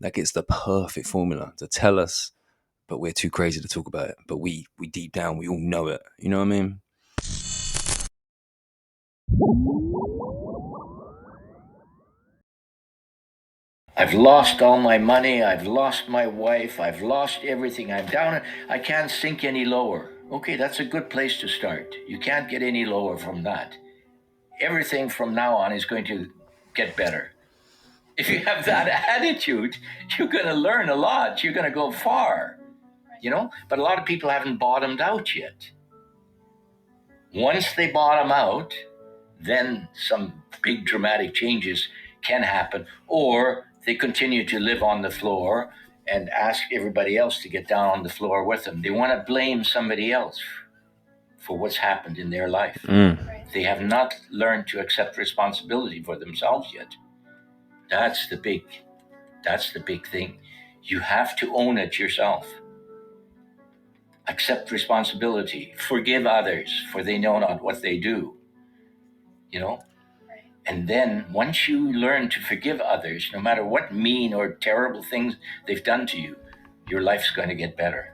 Like it's the perfect formula to tell us, but we're too crazy to talk about it. But we deep down, we all know it. You know what I mean? I've lost all my money. I've lost my wife. I've lost everything. I'm down. I can't sink any lower. Okay, that's a good place to start. You can't get any lower from that. Everything from now on is going to get better. If you have that attitude, you're going to learn a lot. You're going to go far, you know? But a lot of people haven't bottomed out yet. Once they bottom out, then some big dramatic changes can happen, or they continue to live on the floor and ask everybody else to get down on the floor with them. They want to blame somebody else for what's happened in their life. They have not learned to accept responsibility for themselves yet. That's the big thing. You have to own it yourself. Accept responsibility. Forgive others, for they know not what they do. You know? And then once you learn to forgive others, no matter what mean or terrible things they've done to you, your life's going to get better.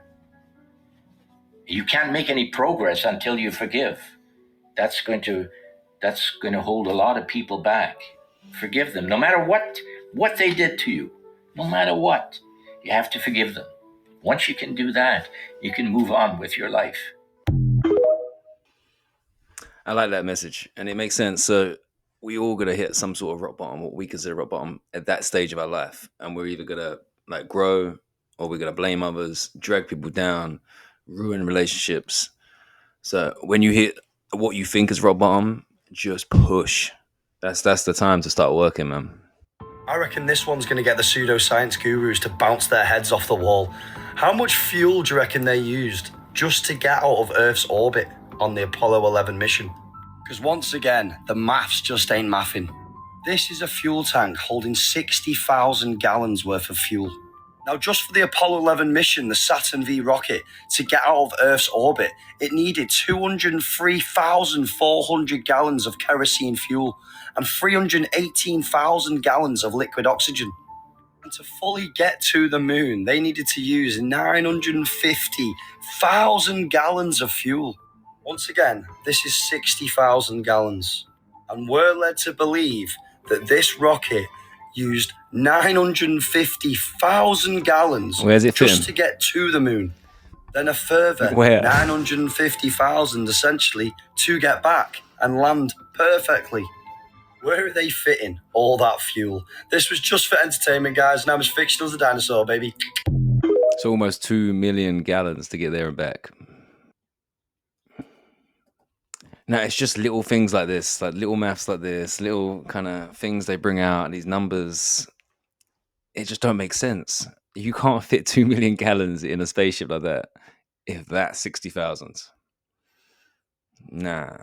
You can't make any progress until you forgive. That's going to hold a lot of people back. Forgive them, no matter what they did to you. No matter what, you have to forgive them. Once you can do that, you can move on with your life. I like that message, and it makes sense. So we all gonna hit some sort of rock bottom, what we consider rock bottom at that stage of our life, and we're either gonna like grow, or we're gonna blame others, drag people down, ruin relationships. So when you hit what you think is rock bottom, just push. That's the time to start working, man. I reckon this one's going to get the pseudoscience gurus to bounce their heads off the wall. How much fuel do you reckon they used just to get out of Earth's orbit on the Apollo 11 mission? Because once again, the maths just ain't mathing. This is a fuel tank holding 60,000 gallons worth of fuel. Now, just for the Apollo 11 mission, the Saturn V rocket, to get out of Earth's orbit, it needed 203,400 gallons of kerosene fuel and 318,000 gallons of liquid oxygen. And to fully get to the moon, they needed to use 950,000 gallons of fuel. Once again, this is 60,000 gallons. And we're led to believe that this rocket used 950,000 gallons just to get to the moon. Then a further 950,000 essentially to get back and land perfectly. Where are they fitting all that fuel? This was just for entertainment, guys, and I'm as fictional as a dinosaur, baby. It's almost 2 million gallons to get there and back. No, it's just little things like this, like little maths like this, little kind of things they bring out, these numbers. It just don't make sense. You can't fit 2 million gallons in a spaceship like that if that's 60,000. Nah.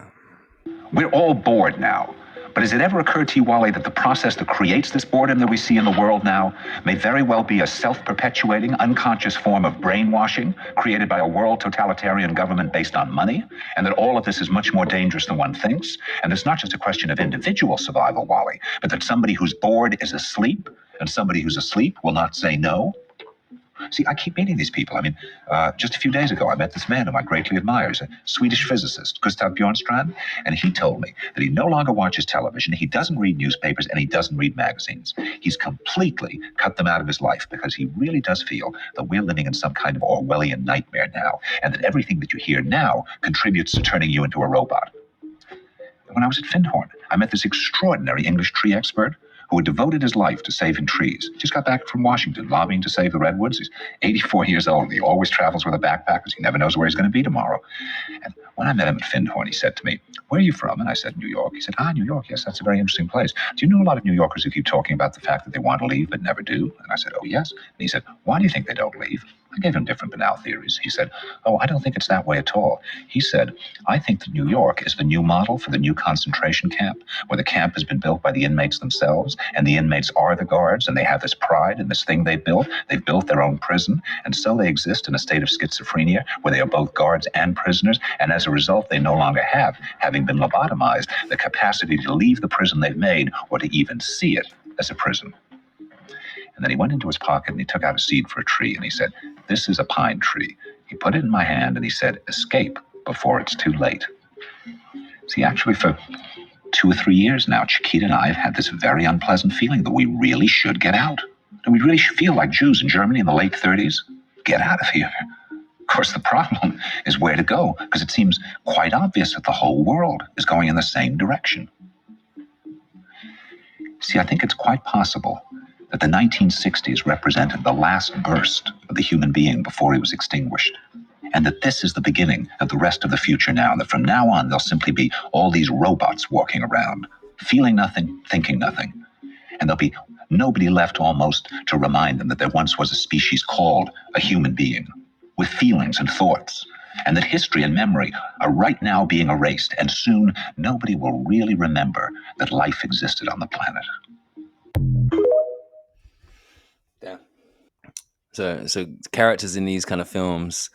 We're all bored now. But has it ever occurred to you, Wally, that the process that creates this boredom that we see in the world now may very well be a self-perpetuating, unconscious form of brainwashing created by a world totalitarian government based on money, and that all of this is much more dangerous than one thinks, and it's not just a question of individual survival, Wally, but that somebody who's bored is asleep, and somebody who's asleep will not say no? See, I keep meeting these people. I mean, just a few days ago, I met this man whom I greatly admire. He's a Swedish physicist, Gustav Bjornstrand, and he told me that he no longer watches television, he doesn't read newspapers, and he doesn't read magazines. He's completely cut them out of his life because he really does feel that we're living in some kind of Orwellian nightmare now, and that everything that you hear now contributes to turning you into a robot. When I was at Findhorn, I met this extraordinary English tree expert who had devoted his life to saving trees. Just got back from Washington, lobbying to save the redwoods. He's 84 years old. He always travels with a backpack because he never knows where he's going to be tomorrow. And when I met him at Findhorn, he said to me, "Where are you from?" And I said, "New York." He said, "New York. Yes, that's a very interesting place. Do you know a lot of New Yorkers who keep talking about the fact that they want to leave but never do?" And I said, "Oh, yes." And he said, "Why do you think they don't leave?" I gave him different banal theories. He said, "Oh, I don't think it's that way at all." He said, "I think that New York is the new model for the new concentration camp, where the camp has been built by the inmates themselves, and the inmates are the guards, and they have this pride in this thing they built. They've built their own prison, and so they exist in a state of schizophrenia, where they are both guards and prisoners, and as a result, they no longer have, having been lobotomized, the capacity to leave the prison they've made, or to even see it as a prison." And then he went into his pocket and he took out a seed for a tree and he said, "This is a pine tree." He put it in my hand and he said, "Escape before it's too late." See, actually, for 2 or 3 years now, Chiquita and I have had this very unpleasant feeling that we really should get out. And we really should feel like Jews in Germany in the late 30s. Get out of here. Of course, the problem is where to go, because it seems quite obvious that the whole world is going in the same direction. See, I think it's quite possible that the 1960s represented the last burst of the human being before he was extinguished. And that this is the beginning of the rest of the future now, and that from now on, there'll simply be all these robots walking around, feeling nothing, thinking nothing. And there'll be nobody left almost to remind them that there once was a species called a human being, with feelings and thoughts, and that history and memory are right now being erased, and soon nobody will really remember that life existed on the planet. Yeah. So characters in these kind of films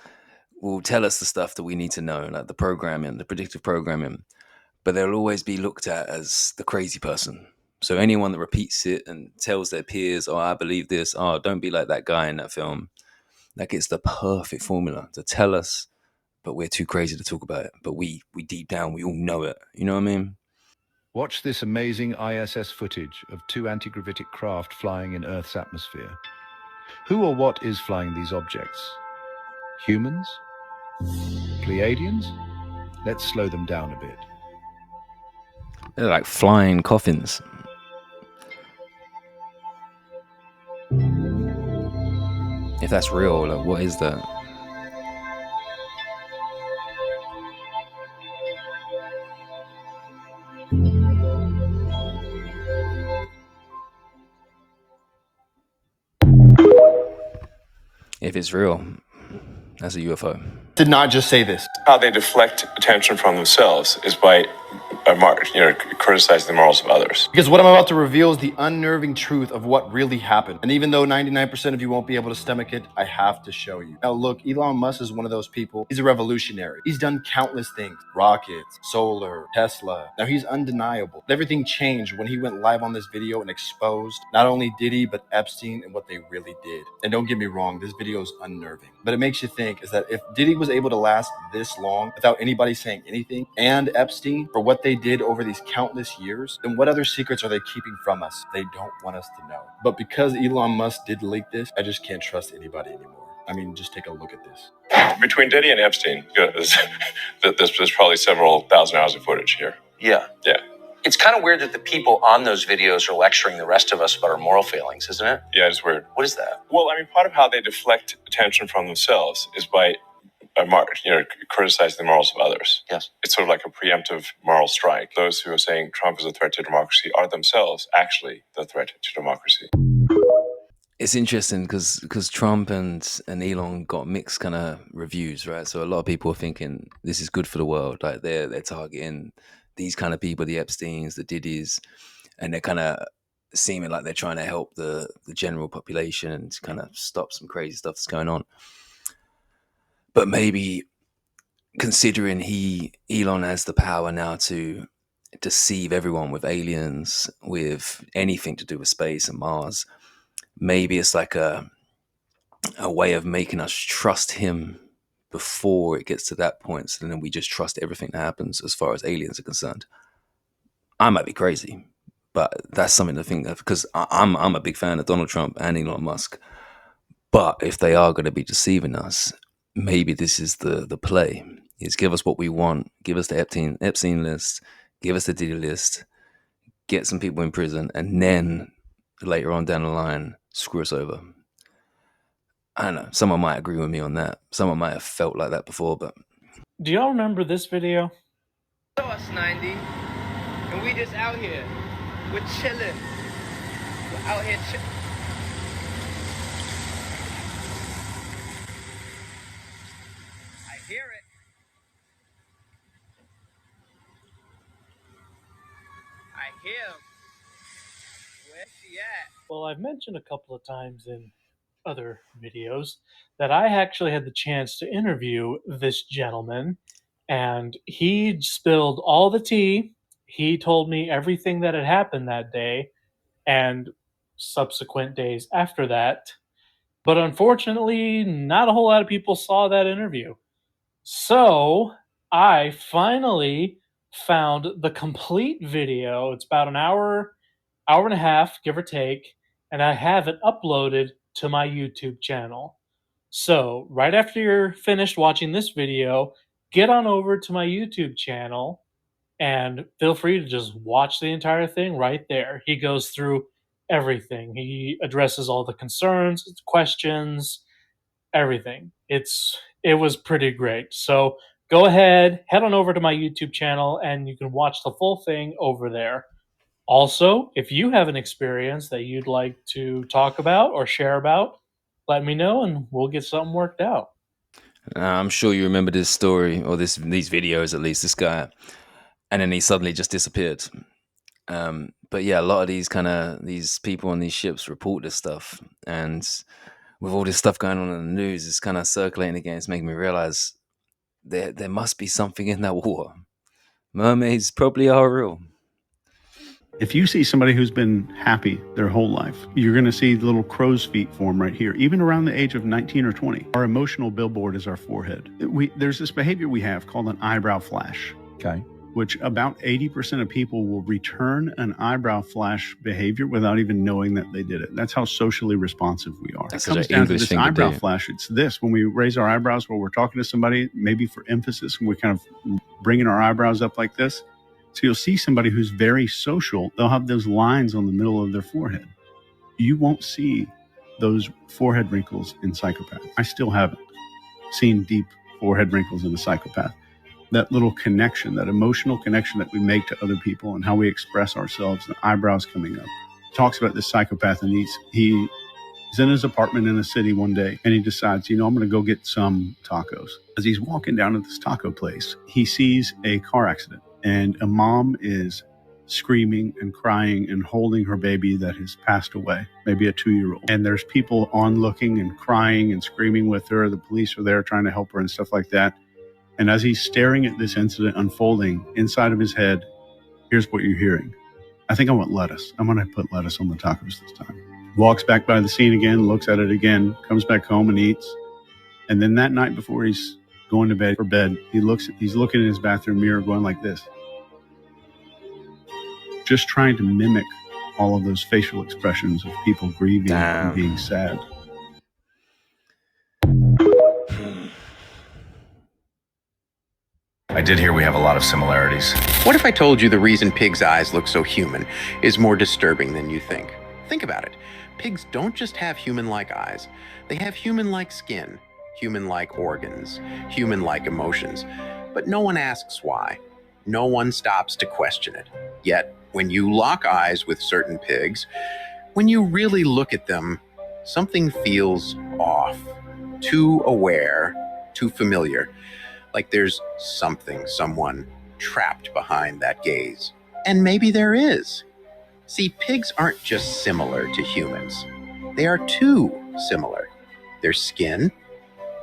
will tell us the stuff that we need to know, like the programming, the predictive programming, but they'll always be looked at as the crazy person. So anyone that repeats it and tells their peers, "Oh, I believe this," "Oh, don't be like that guy in that film," that gets the perfect formula to tell us, but we're too crazy to talk about it. But we deep down, we all know it. You know what I mean? Watch this amazing ISS footage of two anti-gravitic craft flying in Earth's atmosphere. Who or what is flying these objects? Humans? Pleiadians? Let's slow them down a bit. They're like flying coffins. If that's real, like, what is that? If it's real, that's a UFO. Did not just say this. How they deflect attention from themselves is by criticizing the morals of others. Because what I'm about to reveal is the unnerving truth of what really happened. And even though 99% of you won't be able to stomach it, I have to show you. Now look, Elon Musk is one of those people. He's a revolutionary. He's done countless things. Rockets, solar, Tesla. Now he's undeniable. Everything changed when he went live on this video and exposed not only Diddy, but Epstein and what they really did. And don't get me wrong, this video is unnerving. But it makes you think is that if Diddy was able to last this long without anybody saying anything, and Epstein for what they did over these countless years, then what other secrets are they keeping from us they don't want us to know? But because Elon Musk did leak this, I just can't trust anybody anymore. I mean, just take a look at this. Between Diddy and Epstein, there's probably several thousand hours of footage here. Yeah. It's kind of weird that the people on those videos are lecturing the rest of us about our moral failings, isn't it? Yeah, it's weird. What is that? Well, I mean, part of how they deflect attention from themselves is by criticizing the morals of others. Yes. It's sort of like a preemptive moral strike. Those who are saying Trump is a threat to democracy are themselves actually the threat to democracy. It's interesting because Trump and Elon got mixed kind of reviews, right? So a lot of people are thinking this is good for the world. Like they're targeting these kind of people, the Epsteins, the Diddy's, and they're kind of seeming like they're trying to help the general population and to kind of stop some crazy stuff that's going on. But maybe considering Elon has the power now to deceive everyone with aliens, with anything to do with space and Mars, maybe it's like a way of making us trust him before it gets to that point. So then we just trust everything that happens as far as aliens are concerned. I might be crazy, but that's something to think of because I'm a big fan of Donald Trump and Elon Musk. But if they are going to be deceiving us, maybe this is the play. Is give us what we want, give us the Epstein list, give us the Diddy list, get some people in prison, and then later on down the line, screw us over. I don't know. Someone might agree with me on that. Someone might have felt like that before, but... Do y'all remember this video? Us 90, and we just out here. We're chilling. We're out here chilling. I hear it. I hear him. Where's she at? Well, I've mentioned a couple of times in other videos that I actually had the chance to interview this gentleman, and he spilled all the tea. He told me everything that had happened that day, and subsequent days after that. But unfortunately, not a whole lot of people saw that interview. So I finally found the complete video. It's about an hour, hour and a half, give or take, and I have it uploaded to my YouTube channel. So right after you're finished watching this video, get on over to my YouTube channel and feel free to just watch the entire thing right there. He goes through everything. He addresses all the concerns, questions, everything. It was pretty great. So go ahead, head on over to my YouTube channel and you can watch the full thing over there. Also, if you have an experience that you'd like to talk about or share about, let me know and we'll get something worked out. I'm sure you remember this story or these videos at least. This guy, and then he suddenly just disappeared. But yeah, a lot of these people on these ships report this stuff, and with all this stuff going on in the news, it's kind of circulating again. It's making me realize there must be something in that water. Mermaids probably are real. If you see somebody who's been happy their whole life, you're going to see little crow's feet form right here, even around the age of 19 or 20. Our emotional billboard is our forehead. There's this behavior we have called an eyebrow flash. Okay. Which about 80% of people will return an eyebrow flash behavior without even knowing that they did it. That's how socially responsive we are. That's it comes such an down English to this thing to eyebrow do. flash. It's this, when we raise our eyebrows while we're talking to somebody, maybe for emphasis, and we're kind of bringing our eyebrows up like this. So you'll see somebody who's very social. They'll have those lines on the middle of their forehead. You won't see those forehead wrinkles in psychopaths. I still haven't seen deep forehead wrinkles in a psychopath. That little connection, that emotional connection that we make to other people and how we express ourselves, the eyebrows coming up. Talks about this psychopath, and he's in his apartment in a city one day, and he decides, I'm going to go get some tacos. As he's walking down to this taco place, he sees a car accident, and a mom is screaming and crying and holding her baby that has passed away, maybe a 2-year-old. And there's people onlooking and crying and screaming with her. The police are there trying to help her and stuff like that. And as he's staring at this incident unfolding inside of his head, here's what you're hearing. I think I want lettuce. I'm going to put lettuce on the tacos this time. Walks back by the scene again, looks at it again, comes back home and eats. And then that night before he's going to bed he's looking in his bathroom mirror going like this. Just trying to mimic all of those facial expressions of people grieving and being sad. I did hear we have a lot of similarities. What if I told you the reason pigs' eyes look so human is more disturbing than you think? Think about it. Pigs don't just have human-like eyes. They have human-like skin, human-like organs, human-like emotions. But no one asks why. No one stops to question it. Yet, when you lock eyes with certain pigs, when you really look at them, something feels off. Too aware, too familiar. Like there's someone trapped behind that gaze. And maybe there is. See, pigs aren't just similar to humans. They are too similar. Their skin,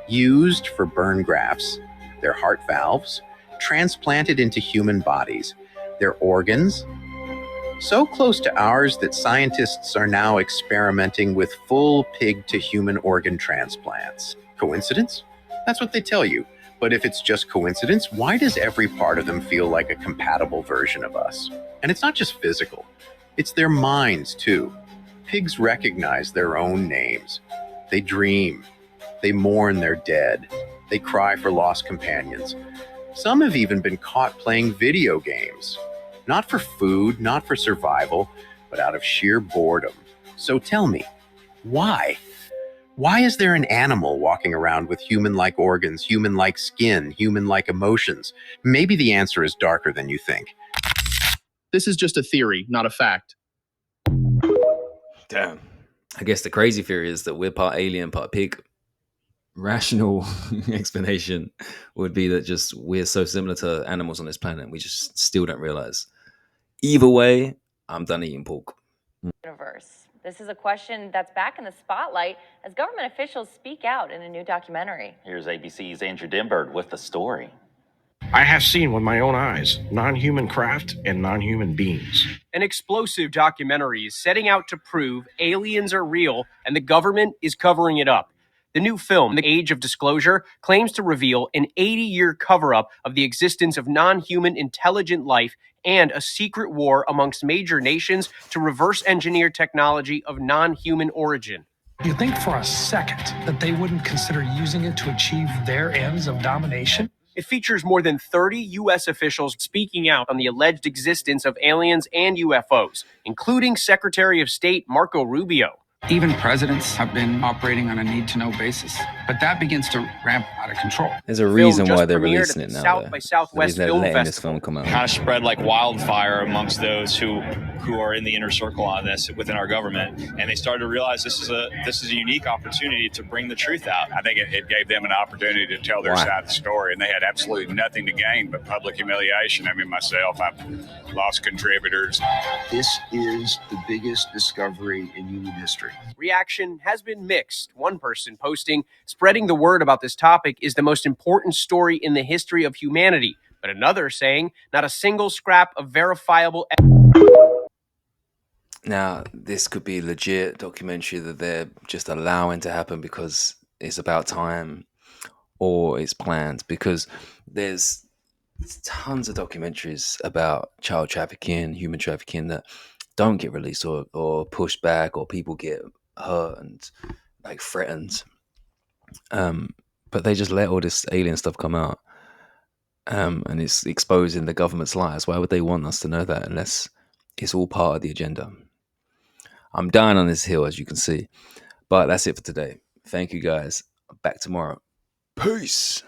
used for burn grafts, their heart valves, transplanted into human bodies, their organs, so close to ours that scientists are now experimenting with full pig-to-human organ transplants. Coincidence? That's what they tell you. But if it's just coincidence, why does every part of them feel like a compatible version of us? And it's not just physical. It's their minds, too. Pigs recognize their own names. They dream. They mourn their dead. They cry for lost companions. Some have even been caught playing video games. Not for food, not for survival, but out of sheer boredom. So tell me, why? Why is there an animal walking around with human-like organs, human-like skin, human-like emotions? Maybe the answer is darker than you think. This is just a theory, not a fact. Damn. I guess the crazy theory is that we're part alien, part pig. Rational explanation would be that just we're so similar to animals on this planet, we just still don't realize. Either way, I'm done eating pork. Universe. This is a question that's back in the spotlight as government officials speak out in a new documentary. Here's ABC's Andrew Denberg with the story. I have seen with my own eyes non-human craft and non-human beings. An explosive documentary is setting out to prove aliens are real and the government is covering it up. The new film, The Age of Disclosure, claims to reveal an 80-year cover-up of the existence of non-human intelligent life and a secret war amongst major nations to reverse engineer technology of non-human origin. You think for a second that they wouldn't consider using it to achieve their ends of domination? It features more than 30 U.S. officials speaking out on the alleged existence of aliens and UFOs, including Secretary of State Marco Rubio. Even presidents have been operating on a need-to-know basis, but that begins to ramp out of control. There's a reason why they're releasing it now. South by Southwest they're Film letting this Festival film come out. Kind of spread like wildfire amongst those who are in the inner circle on this within our government, and they started to realize this is a unique opportunity to bring the truth out. I think it gave them an opportunity to tell their side of the story, and they had absolutely nothing to gain but public humiliation. I mean, myself, I've lost contributors. This is the biggest discovery in human history. Reaction has been mixed. One person posting, "Spreading the word about this topic is the most important story in the history of humanity," but another saying, "Not a single scrap of verifiable." Now, this could be legit documentary that they're just allowing to happen because it's about time, or it's planned, because there's tons of documentaries about child trafficking, human trafficking that don't get released or pushed back, or people get hurt and like threatened. But they just let all this alien stuff come out. And it's exposing the government's lies. Why would they want us to know that unless it's all part of the agenda? I'm dying on this hill, as you can see. But that's it for today. Thank you, guys. Back tomorrow. Peace.